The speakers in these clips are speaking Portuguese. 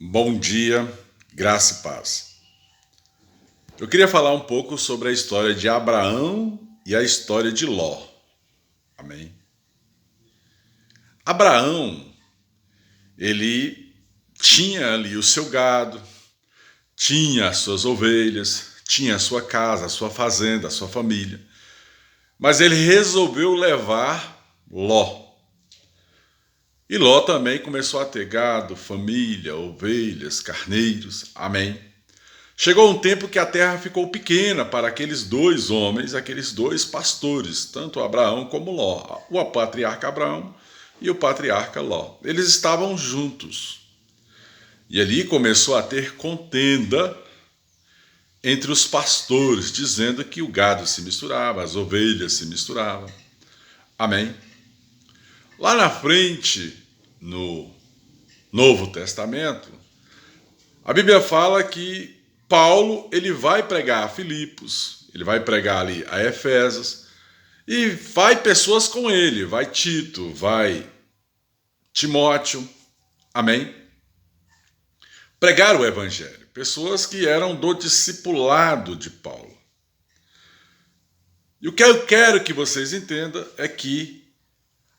Bom dia, graça e paz. Eu queria falar um pouco sobre a história de Abraão e a história de Ló. Amém? Abraão, ele tinha ali o seu gado, tinha as suas ovelhas, tinha a sua casa, a sua fazenda, a sua família. Mas ele resolveu levar Ló. E Ló também começou a ter gado, família, ovelhas, carneiros. Amém? Chegou um tempo que a terra ficou pequena para aqueles dois homens, aqueles dois pastores, tanto Abraão como Ló, o patriarca Abraão e o patriarca Ló. Eles estavam juntos. E ali começou a ter contenda entre os pastores, dizendo que o gado se misturava, as ovelhas se misturavam. Amém? Lá na frente, no Novo Testamento, a Bíblia fala que Paulo, ele vai pregar a Filipos, ele vai pregar ali a Efésios, e vai pessoas com ele, vai Tito, vai Timóteo, amém? Pregar o evangelho, pessoas que eram do discipulado de Paulo. E o que eu quero que vocês entendam é que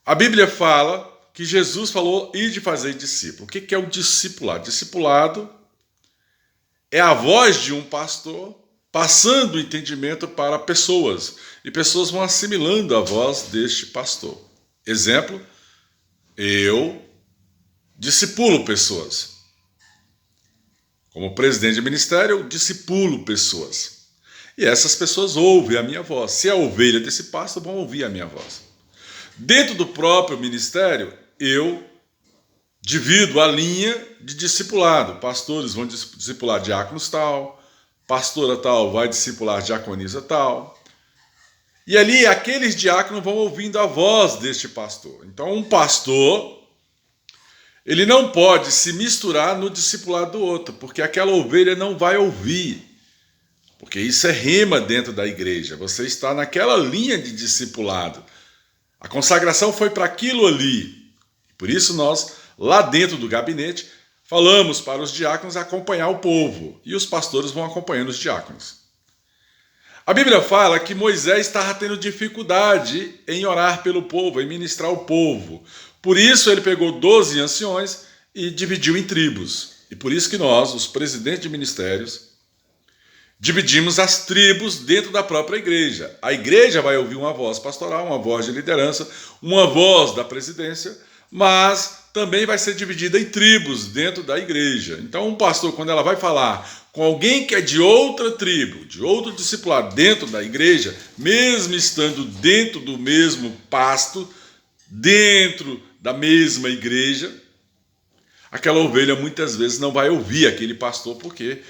a Bíblia fala que Jesus falou, ide fazer discípulo. O que é o discipulado? Discipulado é a voz de um pastor passando o entendimento para pessoas. E pessoas vão assimilando a voz deste pastor. Exemplo, eu discipulo pessoas. Como presidente de ministério, eu discipulo pessoas. E essas pessoas ouvem a minha voz. Se é a ovelha desse pastor, vão ouvir a minha voz. Dentro do próprio ministério, eu divido a linha de discipulado. Pastores vão discipular diáconos tal, pastora tal vai discipular diaconisa tal. E ali aqueles diáconos vão ouvindo a voz deste pastor. Então um pastor, ele não pode se misturar no discipulado do outro, porque aquela ovelha não vai ouvir. Porque isso é rema dentro da igreja. Você está naquela linha de discipulado. A consagração foi para aquilo ali. Por isso nós, lá dentro do gabinete, falamos para os diáconos acompanhar o povo. E os pastores vão acompanhando os diáconos. A Bíblia fala que Moisés estava tendo dificuldade em orar pelo povo, em ministrar o povo. Por isso ele pegou 12 anciões e dividiu em tribos. E por isso que nós, os presidentes de ministérios, dividimos as tribos dentro da própria igreja. A igreja vai ouvir uma voz pastoral, uma voz de liderança, uma voz da presidência, mas também vai ser dividida em tribos dentro da igreja. Então, um pastor, quando ela vai falar com alguém que é de outra tribo, de outro discipulado dentro da igreja, mesmo estando dentro do mesmo pasto, dentro da mesma igreja, aquela ovelha muitas vezes não vai ouvir aquele pastor, porque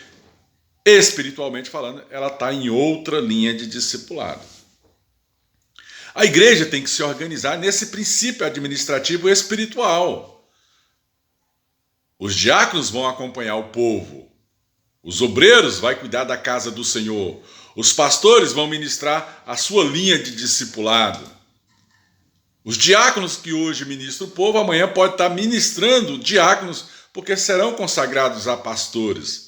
espiritualmente falando, ela está em outra linha de discipulado. A igreja tem que se organizar nesse princípio administrativo espiritual. Os diáconos vão acompanhar o povo. Os obreiros vão cuidar da casa do Senhor. Os pastores vão ministrar a sua linha de discipulado. Os diáconos que hoje ministram o povo, amanhã pode estar ministrando diáconos, porque serão consagrados a pastores.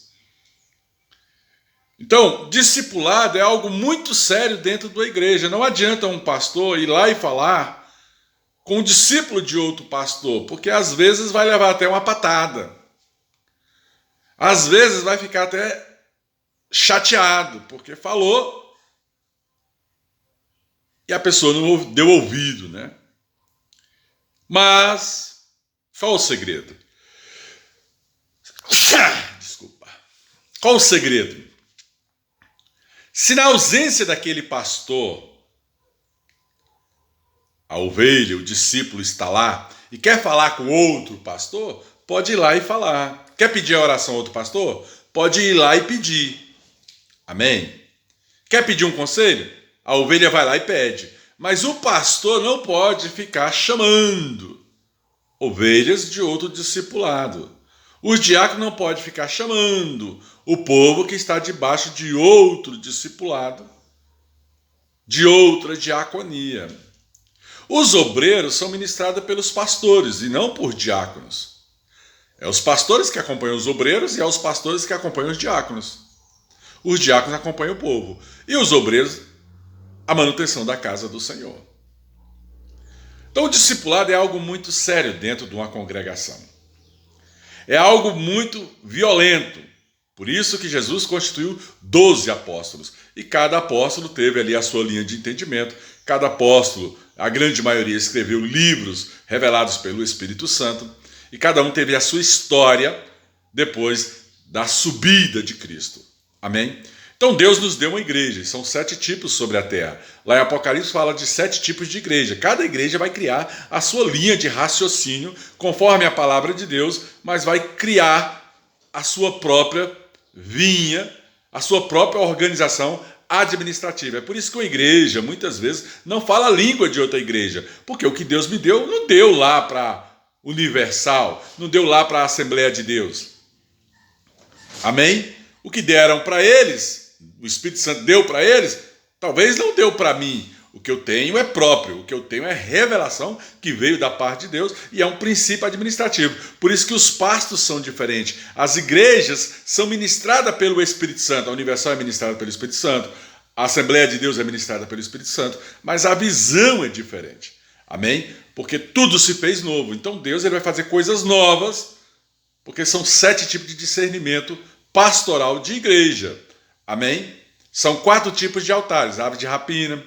Então, discipulado é algo muito sério dentro da igreja. Não adianta um pastor ir lá e falar com um discípulo de outro pastor, porque às vezes vai levar até uma patada. Às vezes vai ficar até chateado, porque falou e a pessoa não deu ouvido, né? Mas, qual o segredo? Desculpa. Qual o segredo? Se na ausência daquele pastor, a ovelha, o discípulo está lá e quer falar com outro pastor, pode ir lá e falar. Quer pedir a oração a outro pastor? Pode ir lá e pedir. Amém? Quer pedir um conselho? A ovelha vai lá e pede. Mas o pastor não pode ficar chamando ovelhas de outro discipulado. Os diáconos não podem ficar chamando o povo que está debaixo de outro discipulado, de outra diaconia. Os obreiros são ministrados pelos pastores e não por diáconos. É os pastores que acompanham os obreiros e é os pastores que acompanham os diáconos. Os diáconos acompanham o povo. E os obreiros, a manutenção da casa do Senhor. Então o discipulado é algo muito sério dentro de uma congregação. É algo muito violento. Por isso que Jesus constituiu 12 apóstolos. E cada apóstolo teve ali a sua linha de entendimento. Cada apóstolo, a grande maioria, escreveu livros revelados pelo Espírito Santo. E cada um teve a sua história depois da subida de Cristo. Amém? Então Deus nos deu uma igreja, são 7 tipos sobre a terra. Lá em Apocalipse fala de 7 tipos de igreja. Cada igreja vai criar a sua linha de raciocínio, conforme a palavra de Deus, mas vai criar a sua própria vinha, a sua própria organização administrativa. É por isso que uma igreja, muitas vezes, não fala a língua de outra igreja, porque o que Deus me deu, não deu lá para Universal, não deu lá para a Assembleia de Deus. Amém? O que deram para eles, o Espírito Santo deu para eles, talvez não deu para mim. O que eu tenho é próprio, o que eu tenho é revelação que veio da parte de Deus e é um princípio administrativo. Por isso que os pastos são diferentes. As igrejas são ministradas pelo Espírito Santo, a Universal é ministrada pelo Espírito Santo, a Assembleia de Deus é ministrada pelo Espírito Santo, mas a visão é diferente. Amém? Porque tudo se fez novo. Então Deus ele vai fazer coisas novas, porque são 7 tipos de discernimento pastoral de igreja. Amém? São 4 tipos de altares. Ave de rapina,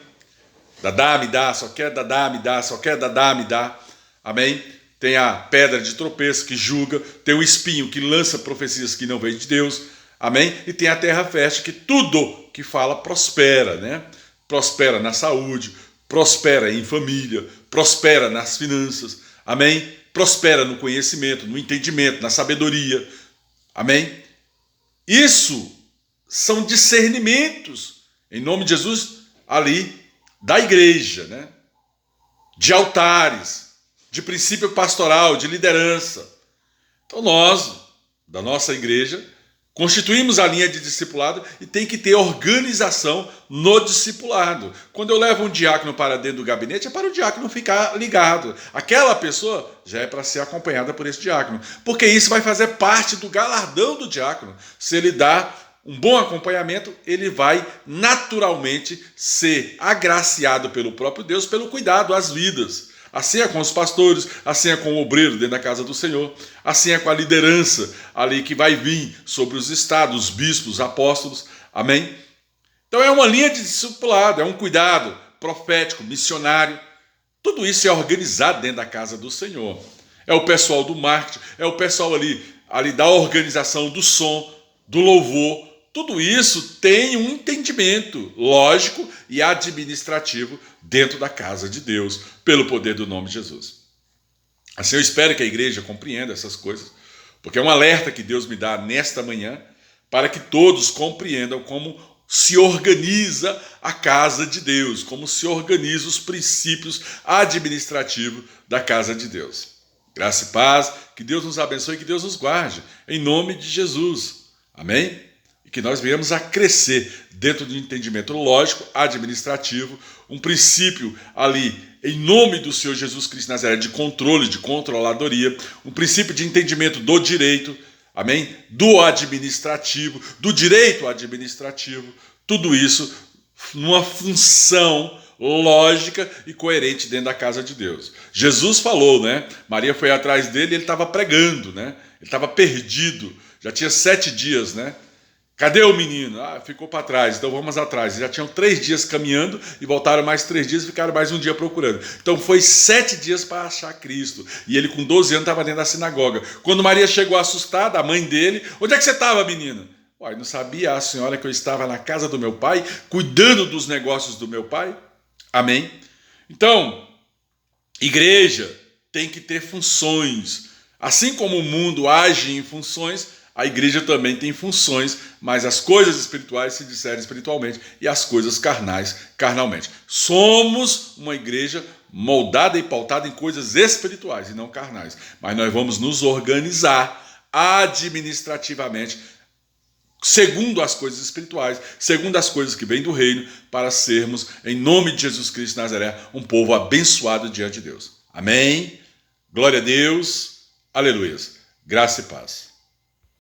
dadá, me dá, só quer dadá, me dá, só quer dadá, me dá. Amém? Tem a pedra de tropeço que julga, tem o espinho que lança profecias que não vêm de Deus. Amém? E tem a terra fértil que tudo que fala prospera, né? Prospera na saúde, prospera em família, prospera nas finanças. Amém? Prospera no conhecimento, no entendimento, na sabedoria. Amém? Isso são discernimentos, em nome de Jesus, ali da igreja, né? De altares, de princípio pastoral, de liderança. Então nós, da nossa igreja, constituímos a linha de discipulado e tem que ter organização no discipulado. Quando eu levo um diácono para dentro do gabinete, é para o diácono ficar ligado. Aquela pessoa já é para ser acompanhada por esse diácono, porque isso vai fazer parte do galardão do diácono. Se ele dá um bom acompanhamento, ele vai naturalmente ser agraciado pelo próprio Deus, pelo cuidado às vidas. Assim é com os pastores, assim é com o obreiro dentro da casa do Senhor, assim é com a liderança ali que vai vir sobre os estados, os bispos, apóstolos, amém? Então é uma linha de discipulado, é um cuidado profético, missionário, tudo isso é organizado dentro da casa do Senhor. É o pessoal do marketing, é o pessoal ali da organização do som, do louvor, tudo isso tem um entendimento lógico e administrativo dentro da casa de Deus, pelo poder do nome de Jesus. Assim eu espero que a igreja compreenda essas coisas, porque é um alerta que Deus me dá nesta manhã, para que todos compreendam como se organiza a casa de Deus, como se organiza os princípios administrativos da casa de Deus. Graça e paz, que Deus nos abençoe e que Deus nos guarde, em nome de Jesus. Amém? E que nós venhamos a crescer dentro de um entendimento lógico, administrativo, um princípio ali, em nome do Senhor Jesus Cristo de Nazaré, de controle, de controladoria, um princípio de entendimento do direito, amém? Do administrativo, do direito administrativo, tudo isso numa função lógica e coerente dentro da casa de Deus. Jesus falou, né? Maria foi atrás dele e ele estava pregando, né? Ele estava perdido, já tinha 7 dias, né? Cadê o menino? Ficou para trás, então vamos atrás. Já tinham 3 dias caminhando e voltaram mais 3 dias e ficaram mais um dia procurando. Então foi 7 dias para achar Cristo. E ele com 12 anos estava dentro da sinagoga. Quando Maria chegou assustada, a mãe dele, onde é que você estava, menina? Uai, não sabia a senhora que eu estava na casa do meu pai, cuidando dos negócios do meu pai? Amém? Então, igreja tem que ter funções. Assim como o mundo age em funções, a igreja também tem funções, mas as coisas espirituais se discernem espiritualmente e as coisas carnais, carnalmente. Somos uma igreja moldada e pautada em coisas espirituais e não carnais. Mas nós vamos nos organizar administrativamente segundo as coisas espirituais, segundo as coisas que vêm do reino, para sermos, em nome de Jesus Cristo de Nazaré, um povo abençoado diante de Deus. Amém? Glória a Deus. Aleluia. Graça e paz.